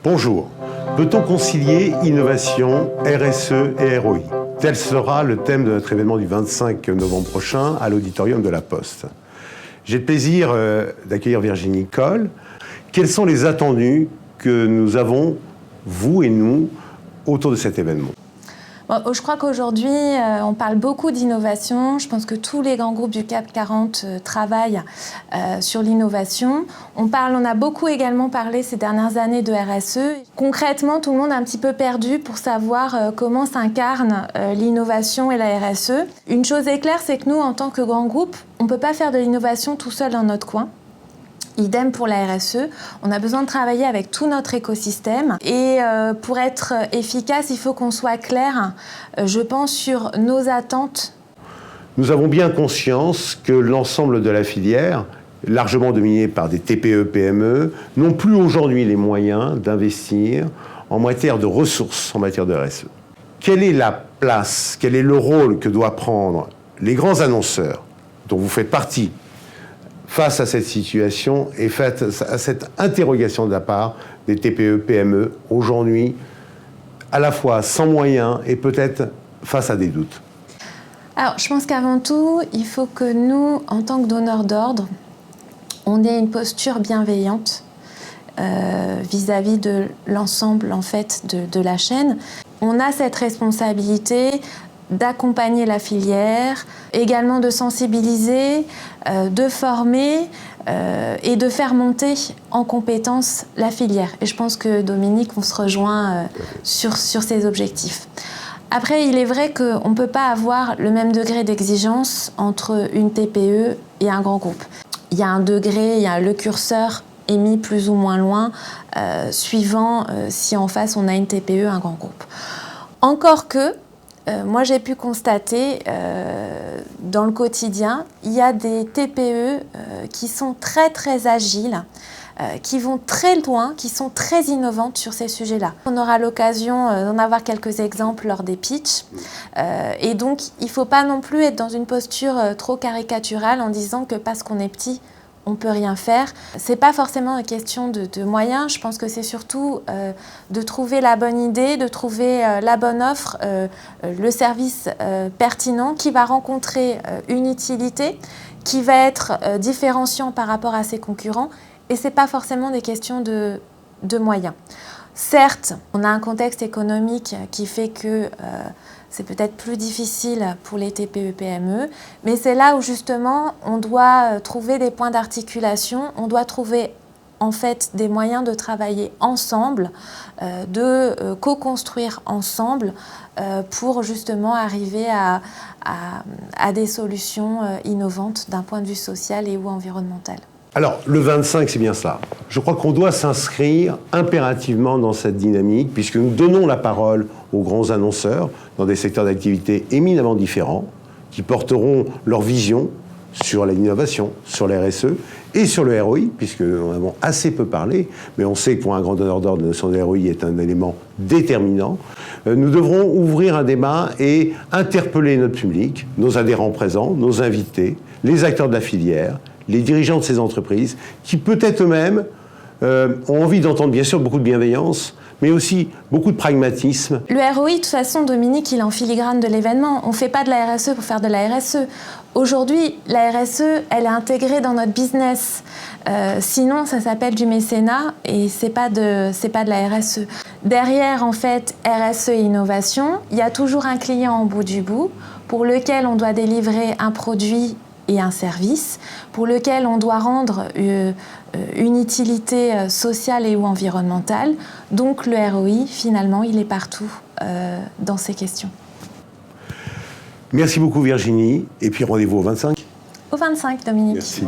Bonjour. Peut-on concilier innovation, RSE et ROI? Tel sera le thème de notre événement du 25 novembre prochain à l'auditorium de la Poste. J'ai le plaisir d'accueillir Virginie Coll. Quels sont les attendus que nous avons, vous et nous, autour de cet événement? Bon, je crois qu'aujourd'hui, on parle beaucoup d'innovation. Je pense que tous les grands groupes du CAC 40 travaillent sur l'innovation. On a beaucoup également parlé ces dernières années de RSE. Concrètement, tout le monde est un petit peu perdu pour savoir comment s'incarne l'innovation et la RSE. Une chose est claire, c'est que nous, en tant que grand groupe, on ne peut pas faire de l'innovation tout seul dans notre coin. Idem pour la RSE, on a besoin de travailler avec tout notre écosystème et pour être efficace, il faut qu'on soit clair, je pense, sur nos attentes. Nous avons bien conscience que l'ensemble de la filière, largement dominée par des TPE-PME, n'ont plus aujourd'hui les moyens d'investir en matière de ressources, en matière de RSE. Quelle est la place, quel est le rôle que doivent prendre les grands annonceurs, dont vous faites partie, face à cette situation et face à cette interrogation de la part des TPE-PME, aujourd'hui, à la fois sans moyens et peut-être face à des doutes? Alors, je pense qu'avant tout, il faut que nous, en tant que donneurs d'ordre, on ait une posture bienveillante vis-à-vis de l'ensemble, en fait, de la chaîne. On a cette responsabilité d'accompagner la filière, également de sensibiliser, de former et de faire monter en compétence la filière. Et je pense que Dominique, on se rejoint sur ces objectifs. Après, il est vrai qu'on ne peut pas avoir le même degré d'exigence entre une TPE et un grand groupe. Il y a un degré, le curseur est mis plus ou moins loin, suivant si en face on a une TPE, un grand groupe. Encore que, moi, j'ai pu constater dans le quotidien, il y a des TPE qui sont très, très agiles, qui vont très loin, qui sont très innovantes sur ces sujets-là. On aura l'occasion d'en avoir quelques exemples lors des pitchs. Et donc, il ne faut pas non plus être dans une posture trop caricaturale en disant que parce qu'on est petit, on ne peut rien faire. Ce n'est pas forcément une question de moyens, je pense que c'est surtout de trouver la bonne idée, de trouver la bonne offre, le service pertinent qui va rencontrer une utilité, qui va être différenciant par rapport à ses concurrents, et ce n'est pas forcément des questions de moyens. Certes, on a un contexte économique qui fait que c'est peut-être plus difficile pour les TPE-PME, mais c'est là où justement on doit trouver des points d'articulation, on doit trouver en fait des moyens de travailler ensemble, de co-construire ensemble pour justement arriver à des solutions innovantes d'un point de vue social et ou environnemental. Alors, le 25, c'est bien cela. Je crois qu'on doit s'inscrire impérativement dans cette dynamique, puisque nous donnons la parole aux grands annonceurs dans des secteurs d'activité éminemment différents, qui porteront leur vision sur l'innovation, sur la RSE et sur le ROI, puisque nous en avons assez peu parlé, mais on sait que pour un grand donneur d'ordre, la notion de ROI est un élément déterminant. Nous devrons ouvrir un débat et interpeller notre public, nos adhérents présents, nos invités, les acteurs de la filière, les dirigeants de ces entreprises, qui peut-être eux-mêmes ont envie d'entendre bien sûr beaucoup de bienveillance, mais aussi beaucoup de pragmatisme. Le ROI, de toute façon, Dominique, il est en filigrane de l'événement. On ne fait pas de la RSE pour faire de la RSE. Aujourd'hui, la RSE, elle est intégrée dans notre business. Sinon, ça s'appelle du mécénat et c'est pas de la RSE. Derrière, en fait, RSE et innovation, il y a toujours un client au bout du bout pour lequel on doit délivrer un produit et un service pour lequel on doit rendre une utilité sociale et ou environnementale. Donc le ROI, finalement, il est partout dans ces questions. Merci beaucoup Virginie, et puis rendez-vous au 25. Au 25, Dominique. Merci.